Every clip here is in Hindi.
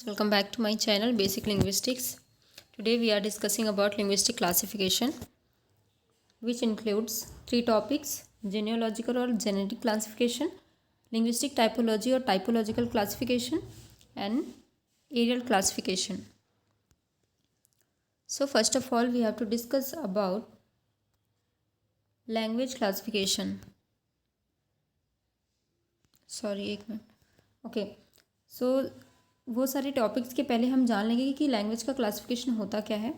Welcome back to my channel Basic Linguistics. Today we are discussing about linguistic classification, which includes three topics: genealogical or genetic classification, linguistic typology or typological classification, and areal classification. So first of all we have to discuss about language classification. एक मिनट. ओके, सो वो सारे टॉपिक्स के पहले हम जान लेंगे कि लैंग्वेज का क्लासिफिकेशन होता क्या है.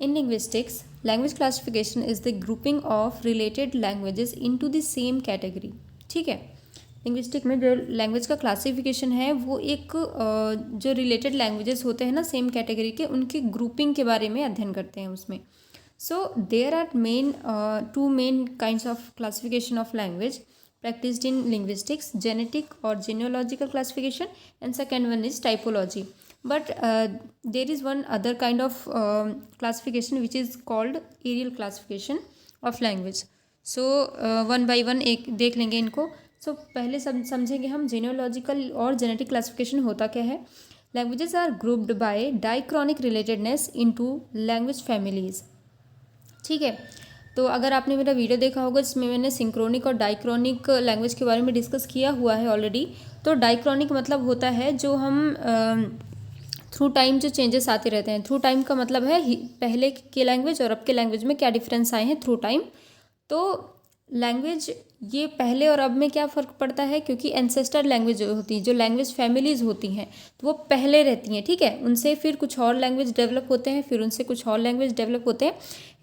इन linguistics, language classification is the grouping of related languages into the same category. ठीक है, लिंग्विस्टिक में जो लैंग्वेज का क्लासिफिकेशन है वो एक जो रिलेटेड लैंग्वेजेस होते हैं ना सेम कैटेगरी के, उनकी ग्रुपिंग के बारे में अध्ययन करते हैं उसमें. So there are two main kinds of classification of language practiced in linguistics: genetic or genealogical classification, and second one is typology. But there is one other kind of classification which is called areal classification of language. So one by one एक देख लेंगे इनको. So पहले समझेंगे हम genealogical और genetic classification होता क्या है. Languages are grouped by diachronic relatedness into language families. ठीक है, तो अगर आपने मेरा वीडियो देखा होगा जिसमें मैंने सिंक्रोनिक और डाइक्रोनिक लैंग्वेज के बारे में डिस्कस किया हुआ है ऑलरेडी. तो डाइक्रोनिक मतलब होता है जो हम थ्रू टाइम जो चेंजेस आते रहते हैं. थ्रू टाइम का मतलब है पहले के लैंग्वेज और अब के लैंग्वेज में क्या डिफरेंस आए हैं थ्रू टाइम. तो लैंग्वेज ये पहले और अब में क्या फ़र्क पड़ता है, क्योंकि एंसेस्टर लैंग्वेज होती है, जो लैंग्वेज फैमिलीज़ होती हैं तो वो पहले रहती हैं. ठीक है, उनसे फिर कुछ और लैंग्वेज डेवलप होते हैं, फिर उनसे कुछ और लैंग्वेज डेवलप होते हैं.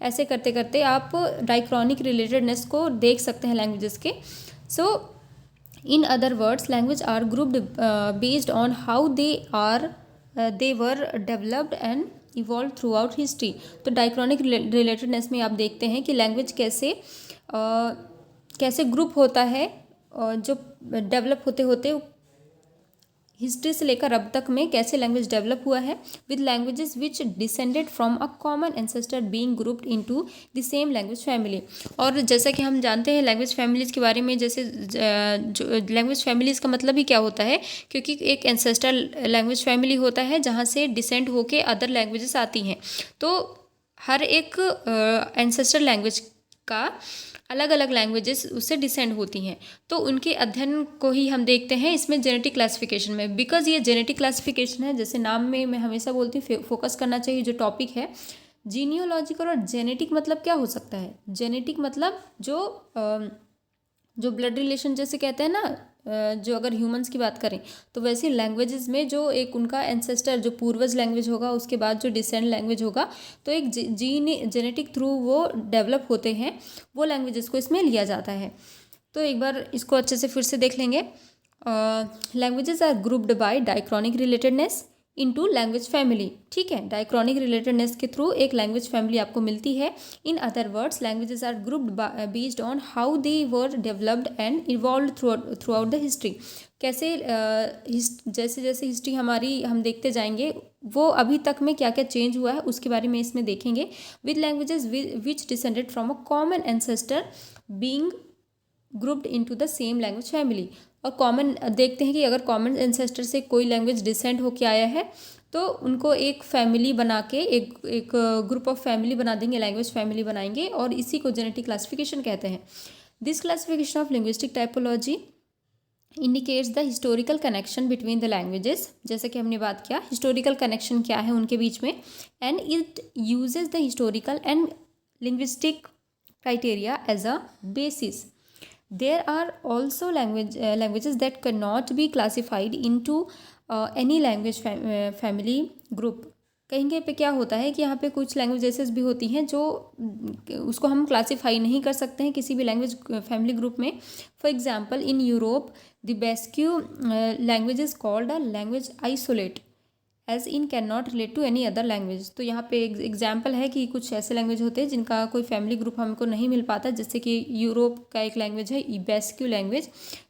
ऐसे करते करते आप डाइक्रोनिक रिलेटेडनेस को देख सकते हैं लैंग्वेजेस के. So in other words, language are grouped based on how they were developed and evolve throughout history. तो डाइक्रोनिक रिलेटेडनेस में आप देखते हैं कि लैंग्वेज कैसे ग्रुप होता है और जो डेवलप होते होते हिस्ट्री से लेकर अब तक में कैसे लैंग्वेज डेवलप हुआ है, with languages which descended from a common ancestor being grouped into the same language family. और जैसा कि हम जानते हैं लैंग्वेज फैमिलीज़ के बारे में, जैसे जो लैंग्वेज फैमिलीज़ का मतलब ही क्या होता है, क्योंकि एक एंसेस्टर लैंग्वेज फैमिली होता है जहाँ से डिसेंड होके अदर लैंग्वेजेस आती हैं. तो हर एक एंसेस्टर लैंग्वेज का अलग अलग लैंग्वेजेस उससे डिसेंड होती हैं. तो उनके अध्ययन को ही हम देखते हैं इसमें जेनेटिक क्लासिफिकेशन में. बिकॉज ये जेनेटिक क्लासिफिकेशन है, जैसे नाम में मैं हमेशा बोलती हूँ फोकस करना चाहिए जो टॉपिक है. जीनियोलॉजिकल और जेनेटिक मतलब क्या हो सकता है. जेनेटिक मतलब जो ब्लड रिलेशन जैसे कहते हैं ना, जो अगर ह्यूमंस की बात करें तो वैसे लैंग्वेजेस में जो एक उनका एंसेस्टर जो पूर्वज लैंग्वेज होगा, उसके बाद जो डिसेंड लैंग्वेज होगा, तो एक जेनेटिक थ्रू वो डेवलप होते हैं, वो लैंग्वेजेस को इसमें लिया जाता है. तो एक बार इसको अच्छे से फिर से देख लेंगे. Languages are grouped by diachronic relatedness into language family. ठीक है, डाइक्रोनिक रिलेटेडनेस के थ्रू एक लैंग्वेज फैमिली आपको मिलती है. In other words, languages are grouped based on how they were developed and evolve throughout the history. कैसे जैसे जैसे हिस्ट्री हमारी हम देखते जाएंगे वो अभी तक में क्या क्या चेंज हुआ है उसके बारे में इसमें देखेंगे. With languages which descended from a common ancestor being grouped into the same language family. और कॉमन देखते हैं कि अगर कॉमन एंसेस्टर से कोई लैंग्वेज डिसेंड होके आया है तो उनको एक फैमिली बना के एक ग्रुप ऑफ फैमिली बना देंगे, लैंग्वेज फैमिली बनाएंगे, और इसी को जेनेटिक क्लासिफिकेशन कहते हैं. This classification of linguistic typology indicates the historical connection between the languages. जैसे कि हमने बात किया हिस्टोरिकल कनेक्शन क्या है उनके बीच में, and it uses the historical and linguistic criteria as a basis. There are also languages that cannot be classified into any language family group. कहीं पे क्या होता है कि यहाँ पे कुछ लैंग्वेजेस भी होती हैं जो उसको हम क्लासीफाई नहीं कर सकते हैं किसी भी लैंग्वेज फैमिली ग्रुप में. For example, in Europe the Basque language is called a language isolate as in can not relate to any other language. तो यहाँ पे एग्जाम्पल है कि कुछ ऐसे लैंग्वेज होते हैं जिनका कोई फैमिली ग्रुप हमको नहीं मिल पाता. जैसे कि यूरोप का एक लैंग्वेज है बेस्क्यू लैंग्वेज,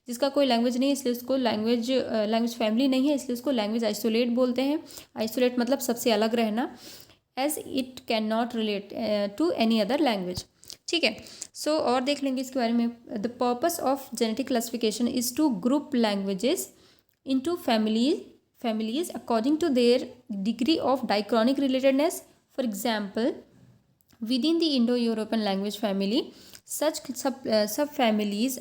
जिसका कोई लैंग्वेज नहीं है इसलिए उसको लैंग्वेज फैमिली नहीं है इसलिए उसको लैंग्वेज आइसोलेट बोलते हैं. आइसोलेट मतलब सबसे अलग रहना. As it can not relate to any other language. ठीक है, सो और देख लेंगे इसके बारे में. The purpose of genetic classification is to group languages into families according to their degree of diachronic relatedness. For example, within the Indo-European language family, such subfamilies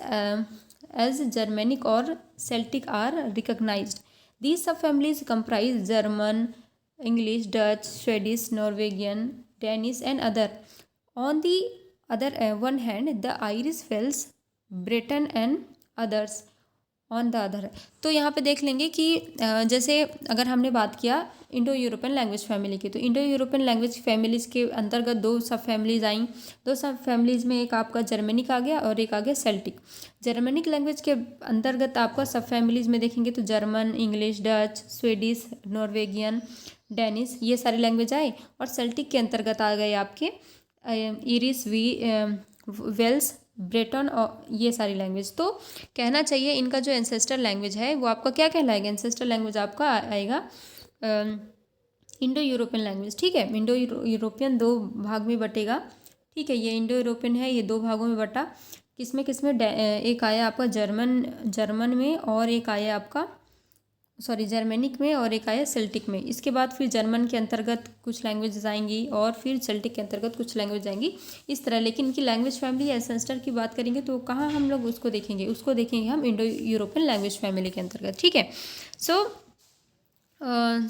as Germanic or Celtic are recognized. These subfamilies comprise German, English, Dutch, Swedish, Norwegian, Danish, and other. On the other one hand, the Irish, Welsh, Breton and others on the other है। तो यहाँ पे देख लेंगे कि जैसे अगर हमने बात किया इंडो यूरोपियन लैंग्वेज फैमिली की, तो इंडो यूरोपियन लैंग्वेज फैमिलीज़ के अंतर्गत दो सब फैमिलीज़ आई। दो सब फैमिलीज़ में एक आपका जर्मनिक आ गया और एक आ गया सेल्टिक। जर्मनिक लैंग्वेज के अंतर्गत आपका सब फैमिलीज़ में देखेंगे तो German, English, Dutch, Swedish, Norwegian, Danish, ये सारे लैंग्वेज आए। और सेल्टिक के अंतर्गत आ गए आपके इरिश, वेल्स, ब्रेटन और ये सारी लैंग्वेज। तो कहना चाहिए इनका जो एंसेस्टर लैंग्वेज है वो आपका क्या कहलाएगा? एंसेस्टर लैंग्वेज आपका आएगा इंडो यूरोपियन लैंग्वेज। ठीक है, इंडो यूरोपियन दो भाग में बटेगा। ठीक है, ये इंडो यूरोपियन है, ये दो भागों में बटा। किसमें किसमें? एक आया आपका जर्मन में और एक आया आपका जर्मेनिक में और एक आया सेल्टिक में। इसके बाद फिर जर्मन के अंतर्गत कुछ लैंग्वेजेस आएंगी और फिर सेल्टिक के अंतर्गत कुछ लैंग्वेज आएंगी, इस तरह। लेकिन इनकी लैंग्वेज फैमिली एंसेस्टर की बात करेंगे तो कहाँ हम लोग उसको देखेंगे? उसको देखेंगे हम इंडो यूरोपियन लैंग्वेज फैमिली के अंतर्गत। ठीक है,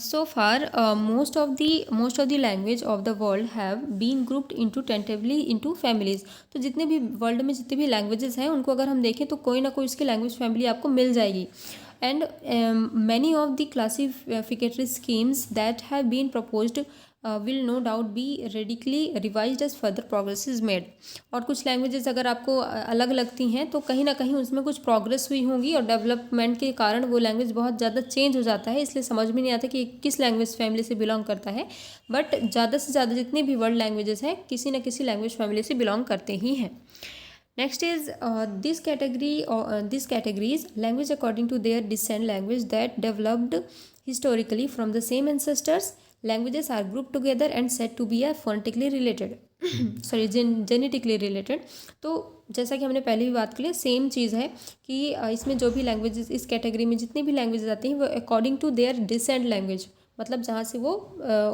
so far most of the language of the world have been grouped into tentatively into families। तो जितने भी वर्ल्ड में जितने भी लैंग्वेजेस हैं उनको अगर हम देखें तो कोई ना कोई उसकी लैंग्वेज फैमिली आपको मिल जाएगी। and many of the classificatory schemes that have been proposed will no doubt be radically revised as further progress is made। और कुछ लैंग्वेजेस अगर आपको अलग लगती हैं तो कहीं ना कहीं उसमें कुछ प्रोग्रेस हुई होंगी और डेवलपमेंट के कारण वो लैंग्वेज बहुत ज़्यादा चेंज हो जाता है, इसलिए समझ में नहीं आता कि किस लैंग्वेज फैमिली से बिलोंग करता है। बट ज़्यादा से ज़्यादा जितने भी वर्ल्ड लैंग्वेजेस हैं किसी न किसी लैंग्वेज फैमिली से बिलोंग करते ही हैं। Next is this category is language according to their descent language that developed historically from the same ancestors. Languages are grouped together and said to be phonetically related genetically related। तो जैसा कि हमने पहले भी बात की, सेम चीज़ है कि इसमें जो भी लैंग्वेजेस इस कैटेगरी में जितनी भी लैंग्वेजेस आती हैं वो according to their descent language, मतलब जहाँ से वो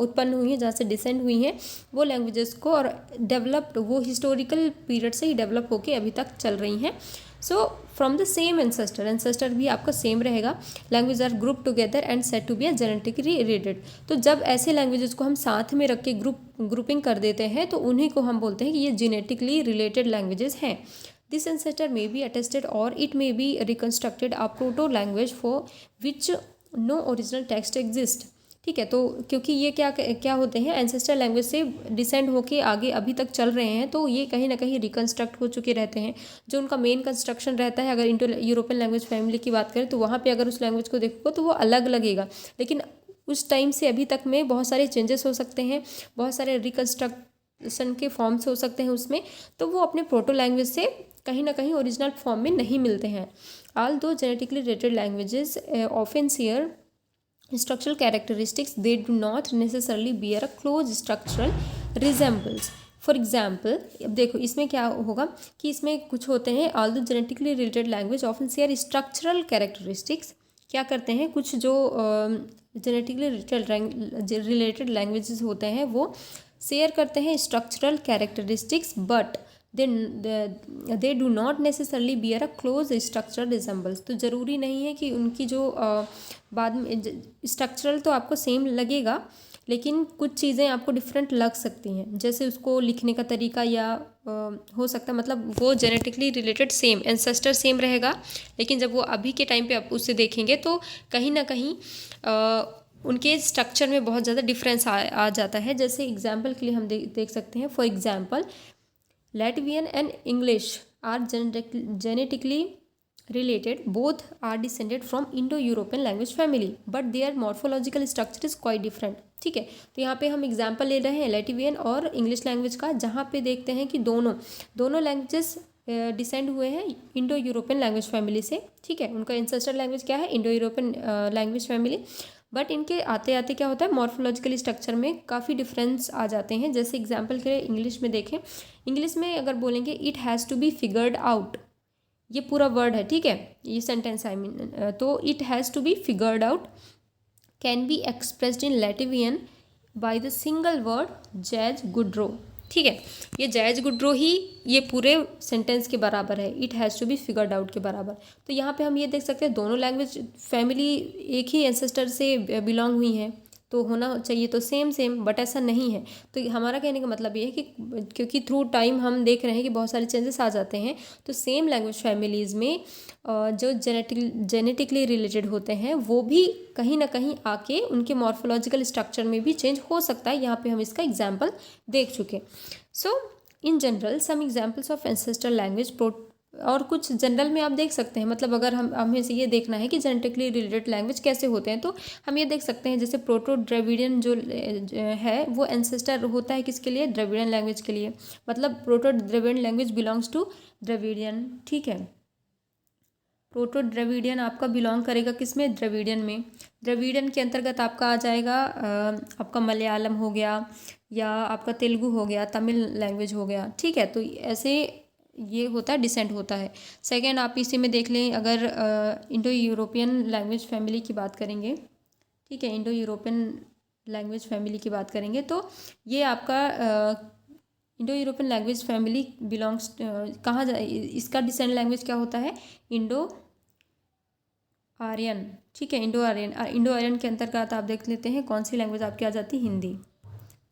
उत्पन्न हुई हैं, जहाँ से डिसेंड हुई हैं वो लैंग्वेजेस को, और डेवलप्ड वो हिस्टोरिकल पीरियड से ही डेवलप होके अभी तक चल रही हैं। So from the same ancestor भी आपका सेम रहेगा। Language are group together and said to be genetically related. तो जब ऐसे लैंग्वेजेस को हम साथ में रख के ग्रुपिंग कर देते हैं तो उन्हीं को हम बोलते हैं कि ये जेनेटिकली रिलेटेड लैंग्वेजेस हैं। This ancestor may be attested और it may be reconstructed a proto language for which no original text exist. ठीक है, तो क्योंकि ये क्या होते हैं, एंसेस्टर लैंग्वेज से डिसेंड होके आगे अभी तक चल रहे हैं, तो ये कहीं ना कहीं रिकन्स्ट्रक्ट हो चुके रहते हैं। जो उनका मेन कंस्ट्रक्शन रहता है, अगर इंडो यूरोपियन लैंग्वेज फैमिली की बात करें तो वहाँ पे अगर उस लैंग्वेज को देखोगे तो वो अलग लगेगा, लेकिन उस टाइम से अभी तक में बहुत सारे चेंजेस हो सकते हैं, बहुत सारे रिकन्स्ट्रक्शन के फॉर्म्स हो सकते हैं उसमें, तो वो अपने प्रोटो लैंग्वेज से कहीं ना कहीं ओरिजिनल फॉर्म में नहीं मिलते हैं। ऑल दो genetically related languages often share structural characteristics, they do not necessarily bear a close structural resemblance। For example अब देखो इसमें क्या होगा कि इसमें कुछ होते हैं all the genetically related language often share structural characteristics. क्या करते हैं, कुछ जो जेनेटिकली रिलेटेड लैंग्वेजेस होते हैं वो शेयर करते हैं structural characteristics, but they do not necessarily bear a close structural resembles. तो ज़रूरी नहीं है कि उनकी जो बाद में स्ट्रक्चरल तो आपको सेम लगेगा, लेकिन कुछ चीज़ें आपको डिफरेंट लग सकती हैं, जैसे उसको लिखने का तरीका या हो सकता है, मतलब वो genetically related same ancestor same रहेगा, लेकिन जब वो अभी के टाइम पे आप उससे देखेंगे तो कहीं ना कहीं उनके स्ट्रक्चर में बहुत ज़्यादा डिफरेंस आ जाता है। जैसे एग्जाम्पल के लिए हम देख सकते हैं, for example Latvian and English are genetically related. Both are descended from Indo-European language family, but their morphological structure is quite different। ठीक है, तो यहाँ पे हम एग्जाम्पल ले रहे हैं लैटवियन और इंग्लिश लैंग्वेज का, जहाँ पे देखते हैं कि दोनों लैंग्वेजेस डिसेंड हुए हैं इंडो यूरोपियन लैंग्वेज फैमिली से। ठीक है, उनका एंसेस्टर लैंग्वेज क्या है, Indo European language family, but इनके आते आते क्या होता है, मॉर्फोलॉजिकल स्ट्रक्चर में काफ़ी डिफरेंस आ जाते हैं। जैसे एग्जांपल के लिए इंग्लिश में देखें, इंग्लिश में अगर बोलेंगे it has to be figured out, ये पूरा वर्ड है, ठीक है, ये सेंटेंस आई मीन, तो it has to be figured out, can be expressed in Latvian by the single word जैज गुड्रो। ठीक है, ये जैज गुड्रो ही ये पूरे सेंटेंस के बराबर है, it has to be figured out के बराबर। तो यहाँ पे हम ये देख सकते हैं दोनों लैंग्वेज फैमिली एक ही एंसेस्टर से बिलोंग हुई हैं, तो होना चाहिए तो सेम सेम, बट ऐसा नहीं है। तो हमारा कहने का मतलब ये है कि क्योंकि थ्रू टाइम हम देख रहे हैं कि बहुत सारे चेंजेस आ जाते हैं, तो सेम लैंग्वेज फैमिलीज़ में जो जेनेटिकली रिलेटेड होते हैं वो भी कहीं ना कहीं आके उनके मॉर्फोलॉजिकल स्ट्रक्चर में भी चेंज हो सकता है। यहाँ पे हम इसका एग्जाम्पल देख चुके। So in general some examples of ancestral language, और कुछ जनरल में आप देख सकते हैं, मतलब अगर हमें से ये देखना है कि जेनेटिकली रिलेटेड लैंग्वेज कैसे होते हैं, तो हम ये देख सकते हैं जैसे प्रोटो द्रविडियन जो है वो एंसेस्टर होता है किसके लिए, द्रविडियन लैंग्वेज के लिए, मतलब proto Dravidian language belongs to Dravidian. ठीक है, प्रोटो द्रविडियन आपका बिलोंग करेगा किस में, द्रविडियन में। द्रविडियन के अंतर्गत आपका आ जाएगा आपका मलयालम हो गया, या आपका तेलुगु हो गया, तमिल लैंग्वेज हो गया। ठीक है, तो ऐसे ये होता है, डिसेंट होता है। सेकेंड आप इसी में देख लें, अगर इंडो यूरोपियन लैंग्वेज फैमिली की बात करेंगे, ठीक है, इंडो यूरोपियन लैंग्वेज फैमिली की बात करेंगे, तो ये आपका Indo European language family belongs कहाँ इसका डिसेंट लैंग्वेज क्या होता है, इंडो आर्यन। ठीक है, इंडो आर्यन के अंतर्गत आप देख लेते हैं कौन सी लैंग्वेज आपकी आ जाती है, हिंदी।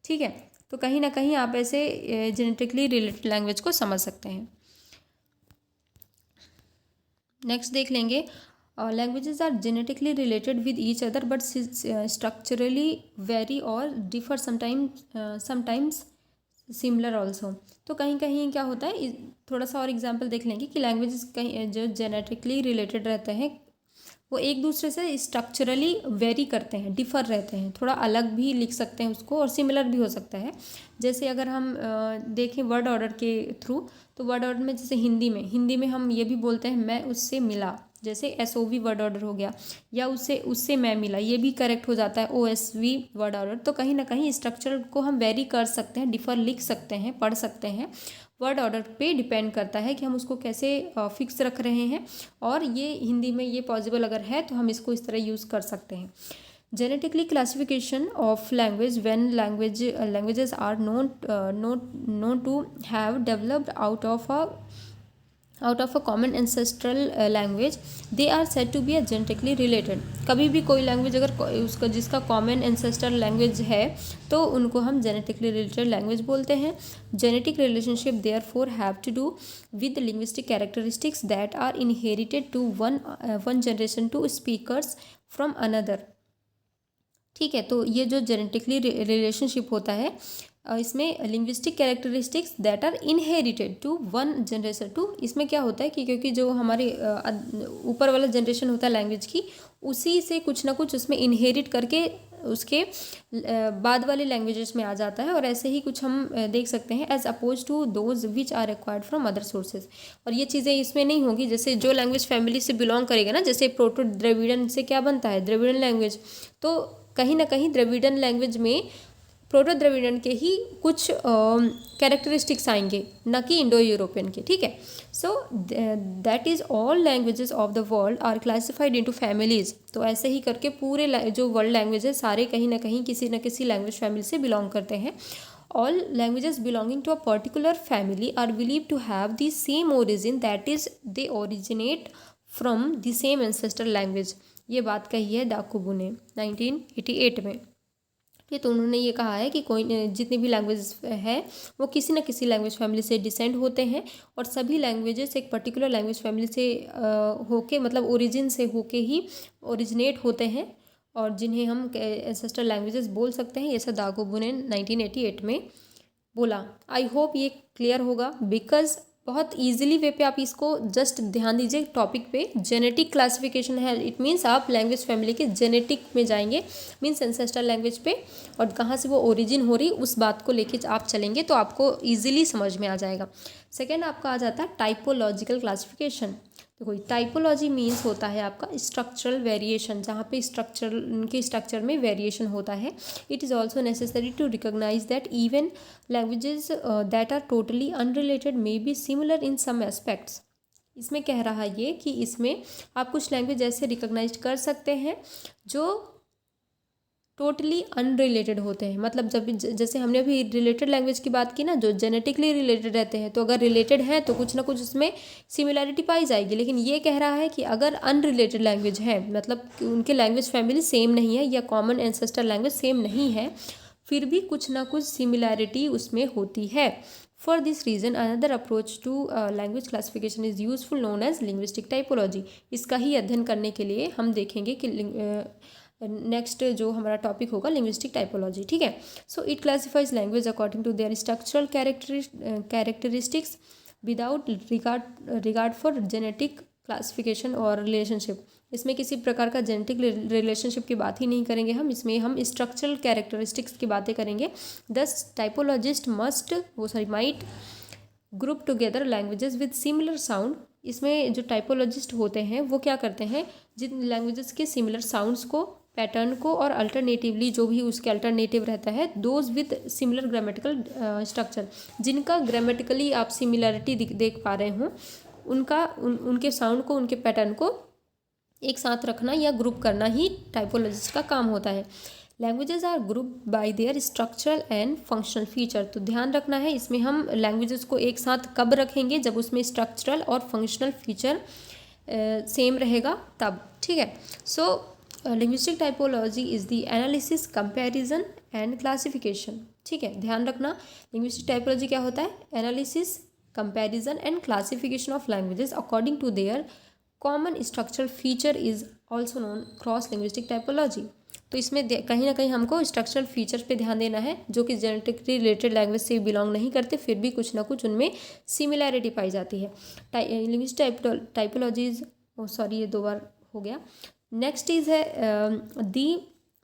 ठीक है, तो कहीं ना कहीं आप ऐसे जेनेटिकली रिलेटेड लैंग्वेज को समझ सकते हैं। नेक्स्ट देख लेंगे, languages are genetically related with each other but structurally vary और डिफर समटाइम्स सिमिलर ऑल्सो। तो कहीं कहीं क्या होता है, थोड़ा सा और एग्जाम्पल देख लेंगे कि लैंग्वेजेस कहीं जो जेनेटिकली रिलेटेड रहते हैं वो एक दूसरे से स्ट्रक्चरली वेरी करते हैं, डिफर रहते हैं, थोड़ा अलग भी लिख सकते हैं उसको और सिमिलर भी हो सकता है। जैसे अगर हम देखें वर्ड ऑर्डर के थ्रू, तो वर्ड ऑर्डर में जैसे हिंदी में हम ये भी बोलते हैं मैं उससे मिला, जैसे SOV वर्ड ऑर्डर हो गया, या उससे मैं मिला, ये भी करेक्ट हो जाता है OSV वर्ड ऑर्डर। तो कहीं ना कहीं स्ट्रक्चर को हम वेरी कर सकते हैं, डिफर लिख सकते हैं, पढ़ सकते हैं। वर्ड ऑर्डर पे डिपेंड करता है कि हम उसको कैसे फिक्स रख रहे हैं, और ये हिंदी में ये पॉसिबल अगर है तो हम इसको इस तरह यूज़ कर सकते हैं। Genetically classification of language when languages are known to have developed out of a common ancestral language, they are said to be genetically related. कभी भी कोई लैंग्वेज अगर उसका जिसका कॉमन एंसेस्ट्रल लैंग्वेज है तो उनको हम जेनेटिकली रिलेटेड लैंग्वेज बोलते हैं। Genetic relationship therefore have to do with linguistic characteristics that are inherited to one generation to speakers from another. ठीक है, तो ये जो जेनेटिकली रिलेशनशिप होता है इसमें linguistic characteristics that are inherited to one generation to, इसमें क्या होता है कि क्योंकि जो हमारे ऊपर वाला जनरेशन होता है लैंग्वेज की, उसी से कुछ ना कुछ उसमें इनहेरिट करके उसके बाद वाले लैंग्वेजेस में आ जाता है, और ऐसे ही कुछ हम देख सकते हैं as oppose to those which are acquired from other sources. और ये चीज़ें इसमें नहीं होगी, जैसे जो लैंग्वेज फैमिली से बिलोंग करेगा ना, जैसे प्रोटो द्रविडियन से क्या बनता है, द्रविडियन लैंग्वेज, तो कहीं ना कहीं द्रविडियन लैंग्वेज में प्रोटो द्रविडियन के ही कुछ कैरेक्टरिस्टिक्स आएंगे, न कि इंडो यूरोपियन के। ठीक है, so that is all languages of the world are classified into families. तो ऐसे ही करके पूरे जो वर्ल्ड लैंग्वेज है सारे कहीं ना कहीं किसी न किसी लैंग्वेज फैमिली से बिलोंग करते हैं। All languages belonging to a particular family are believe to have the same origin, that is they originate from the same ancestral language. ये बात कही है डाकुबू ने 1988 में। ये तो उन्होंने ये कहा है कि कोई जितनी भी लैंग्वेज है वो किसी न किसी लैंग्वेज फैमिली से डिसेंड होते हैं, और सभी लैंग्वेजेस एक पर्टिकुलर लैंग्वेज फैमिली से होके, मतलब ओरिजिन से होके ही ओरिजिनेट होते हैं, और जिन्हें हम एंसेस्ट्रल लैंग्वेजेस बोल सकते हैं। ऐसा दागोबू ने 1988 में बोला। आई होप ये क्लियर होगा, बिकॉज बहुत ईजिली वे पे आप इसको जस्ट ध्यान दीजिए टॉपिक पे। जेनेटिक क्लासिफिकेशन है, इट मीन्स आप लैंग्वेज फैमिली के जेनेटिक में जाएंगे, मीन्स एंसेस्ट्रल लैंग्वेज पे, और कहाँ से वो ओरिजिन हो रही उस बात को लेके आप चलेंगे तो आपको ईजिली समझ में आ जाएगा। सेकेंड आपका आ जाता है टाइपोलॉजिकल क्लासिफिकेशन। देखो टाइपोलॉजी मीन्स होता है आपका स्ट्रक्चरल वेरिएशन, जहाँ पे स्ट्रक्चर में वेरिएशन होता है। It is also necessary to recognise that even languages that are totally unrelated may be similar in some aspects. इसमें कह रहा है ये कि इसमें आप कुछ लैंग्वेज ऐसे रिकोगनाइज कर सकते हैं जो टोटली अनरिलेटेड होते हैं। मतलब जब जैसे हमने अभी रिलेटेड लैंग्वेज की बात की ना, जो जेनेटिकली रिलेटेड रहते हैं, तो अगर रिलेटेड है तो कुछ ना कुछ उसमें सिमिलैरिटी पाई जाएगी। लेकिन ये कह रहा है कि अगर अनरिलेटेड लैंग्वेज है, मतलब कि उनके लैंग्वेज फैमिली सेम नहीं है या कॉमन एंसेस्टर लैंग्वेज सेम नहीं है, फिर भी कुछ ना कुछ सिमिलैरिटी उसमें होती है। For this reason another approach to language classification is useful known as linguistic typology. इसका ही अध्ययन करने के लिए हम देखेंगे कि नेक्स्ट जो हमारा टॉपिक होगा लिंग्विस्टिक टाइपोलॉजी। ठीक है। So it classifies language according to their structural characteristics without regard for genetic classification और रिलेशनशिप। इसमें किसी प्रकार का जेनेटिक रिलेशनशिप की बात ही नहीं करेंगे हम, इसमें हम स्ट्रक्चरल कैरेक्टरिस्टिक्स की बातें करेंगे। Thus typologist might group together languages with similar sound. इसमें जो टाइपोलॉजिस्ट होते हैं वो क्या करते हैं, जिन लैंग्वेजेस के सिमिलर साउंड्स को, पैटर्न को और अल्टरनेटिवली जो भी उसके अल्टरनेटिव रहता है, those with similar grammatical structure, जिनका ग्रामेटिकली आप सिमिलरिटी देख पा रहे हो, उनके साउंड को, उनके पैटर्न को एक साथ रखना या ग्रुप करना ही टाइपोलॉजिस्ट का काम होता है। Languages are group by their structural and functional feature. तो ध्यान रखना है, इसमें हम लैंग्वेजेस को एक साथ कब रखेंगे, जब उसमें स्ट्रक्चरल और फंक्शनल फीचर सेम रहेगा तब। ठीक है। So linguistic typology is the analysis, comparison and classification. ठीक है, ध्यान रखना, लिंग्विस्टिक टाइपोलॉजी क्या होता है, analysis, comparison and classification of languages according to their common structural feature is also known cross linguistic typology. तो इसमें कहीं ना कहीं हमको स्ट्रक्चरल फीचर पे ध्यान देना है, जो कि जेनेटिकली रिलेटेड लैंग्वेज से बिलोंग नहीं करते, फिर भी कुछ ना कुछ उनमें सिमिलैरिटी पाई जाती है। लिंग्विस्टिक टाइपोलॉजीज, सॉरी ये 2 बार हो गया। नेक्स्ट इज है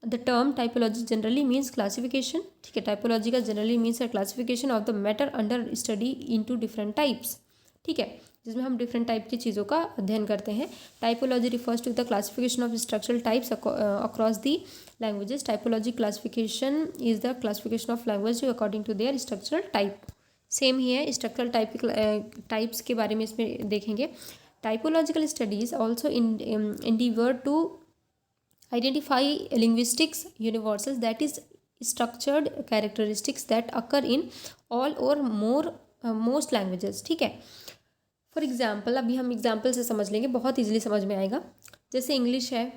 the term typology generally means classification. ठीक है, टाइपोलॉजी का जनरली मीन्स है classification of the matter under study into different types. ठीक है, जिसमें हम डिफरेंट टाइप की चीज़ों का अध्ययन करते हैं। Typology refers to the classification of structural types across the languages. Typology classification is the classification of language according to their structural type. Same ही है, स्ट्रक्चरल टाइप्स के बारे में इसमें देखेंगे। Typological studies also endeavor to identify linguistics universals that is structured characteristics that occur in all और मोस्ट लैंग्वेजेस। ठीक है, फॉर एग्जाम्पल, अभी हम एग्जाम्पल से समझ लेंगे, बहुत ईजिली समझ में आएगा। जैसे इंग्लिश है,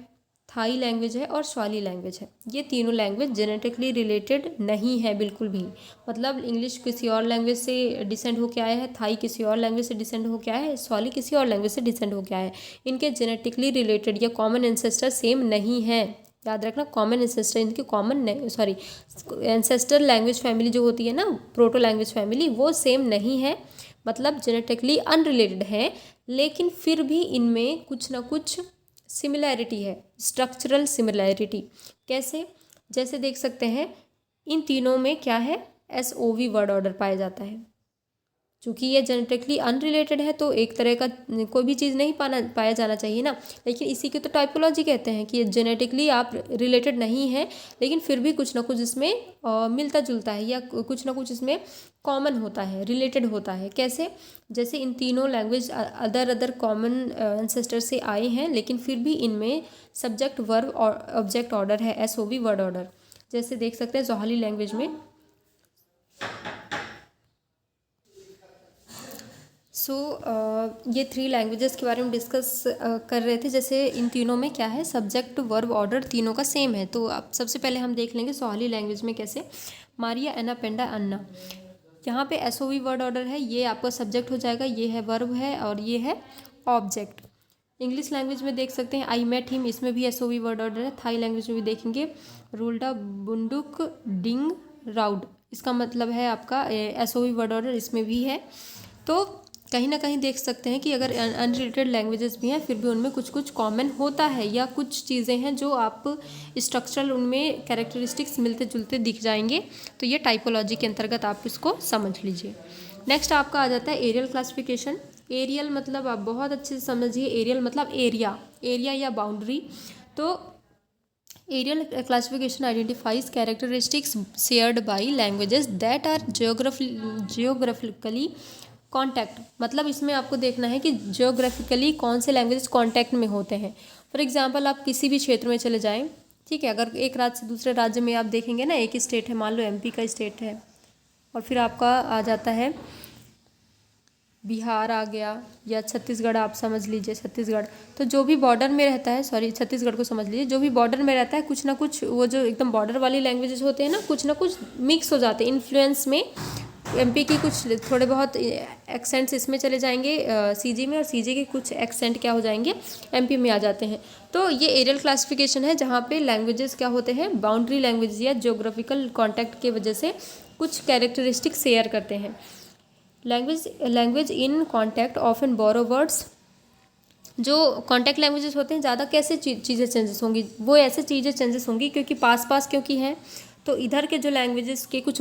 थाई लैंग्वेज है और स्वाली लैंग्वेज है, ये तीनों लैंग्वेज जेनेटिकली रिलेटेड नहीं है बिल्कुल भी। मतलब इंग्लिश किसी और लैंग्वेज से डिसेंड होके आया है, थाई किसी और लैंग्वेज से डिसेंड होके आया है, स्वाली किसी और लैंग्वेज से डिसेंड होके आया है। इनके जेनेटिकली रिलेटेड या कॉमन एंसेस्टर सेम नहीं है। याद रखना, कॉमन एंसेस्टर, इनकी एंसेस्टर लैंग्वेज फैमिली जो होती है ना, प्रोटो लैंग्वेज फैमिली, वो सेम नहीं है। मतलब जेनेटिकली अनरिलेटेड है, लेकिन फिर भी इनमें कुछ ना कुछ सिमिलैरिटी है, स्ट्रक्चरल सिमिलैरिटी। कैसे? जैसे देख सकते हैं, इन तीनों में क्या है, SOV वर्ड ऑर्डर पाया जाता है। चूँकि ये जेनेटिकली अनरिलेटेड है तो एक तरह का कोई भी चीज़ नहीं पाया जाना चाहिए ना, लेकिन इसी की तो टाइपोलॉजी कहते हैं कि ये जेनेटिकली आप रिलेटेड नहीं है, लेकिन फिर भी कुछ ना कुछ इसमें मिलता जुलता है या कुछ ना कुछ इसमें कॉमन होता है, रिलेटेड होता है। कैसे? जैसे इन तीनों लैंग्वेज अदर कॉमन एंसेस्टर से आए हैं, लेकिन फिर भी इनमें सब्जेक्ट वर्ब और ऑब्जेक्ट ऑर्डर है, SOV वर्ड ऑर्डर। जैसे देख सकते हैं जोहाली लैंग्वेज में। ये 3 लैंग्वेजेस के बारे में डिस्कस कर रहे थे। जैसे इन तीनों में क्या है, सब्जेक्ट वर्ब ऑर्डर तीनों का सेम है। तो अब सबसे पहले हम देख लेंगे सोहाली लैंग्वेज में कैसे। मारिया, एना, पेंडा, अन्ना, यहाँ पे SOV वर्ड ऑर्डर है, ये आपका सब्जेक्ट हो जाएगा, ये है वर्ब है और ये है ऑब्जेक्ट। इंग्लिश लैंग्वेज में देख सकते हैं आई मेट हिम, इसमें भी SOV वर्ड ऑर्डर है। थाई लैंग्वेज में भी देखेंगे रुल्डा, बुंडुक, डिंग, राउड, इसका मतलब है आपका SOV वर्ड ऑर्डर इसमें भी है। तो कहीं ना कहीं देख सकते हैं कि अगर अनरिलेटेड लैंग्वेजेस भी हैं, फिर भी उनमें कुछ कुछ कॉमन होता है या कुछ चीज़ें हैं जो आप स्ट्रक्चरल उनमें कैरेक्टरिस्टिक्स मिलते जुलते दिख जाएंगे। तो ये टाइपोलॉजी के अंतर्गत आप इसको समझ लीजिए। नेक्स्ट आपका आ जाता है एरियल क्लासिफिकेशन। एरियल मतलब आप बहुत अच्छे से समझिए, एरियल मतलब एरिया या बाउंड्री। तो areal classification identifies characteristics shared by languages that are geographically contact. मतलब इसमें आपको देखना है कि जियोग्राफिकली कौन से लैंग्वेजेस कॉन्टैक्ट में होते हैं। फॉर एग्जांपल, आप किसी भी क्षेत्र में चले जाएं, ठीक है। अगर एक राज्य से दूसरे राज्य में आप देखेंगे ना, एक ही स्टेट है, मान लो एमपी का स्टेट है, और फिर आपका आ जाता है बिहार आ गया, या छत्तीसगढ़ आप समझ लीजिए, छत्तीसगढ़। तो जो भी बॉर्डर में रहता है, सॉरी छत्तीसगढ़ को समझ लीजिए, जो भी बॉर्डर में रहता है कुछ ना कुछ, वो जो एकदम बॉर्डर वाली लैंग्वेजेस होते हैं ना, कुछ ना कुछ मिक्स हो जाते हैं इन्फ्लुएंस में। एमपी की कुछ थोड़े बहुत एक्सेंट्स इसमें चले जाएंगे सीजी में, और सीजी के कुछ एक्सेंट क्या हो जाएंगे, एमपी में आ जाते हैं। तो ये एरियल क्लासिफिकेशन है जहाँ पे लैंग्वेजेस क्या होते हैं, बाउंड्री लैंग्वेज या ज्योग्राफिकल कॉन्टैक्ट के वजह से कुछ कैरेक्टरिस्टिक शेयर करते हैं। Language in contact often borrow words. जो कॉन्टैक्ट लैंग्वेजेस होते हैं ज़्यादा कैसे चीज़ें चेंजेस होंगी, वो ऐसे चीज़ें चेंजेस होंगी क्योंकि पास पास क्योंकि हैं, तो इधर के जो लैंग्वेजेस के कुछ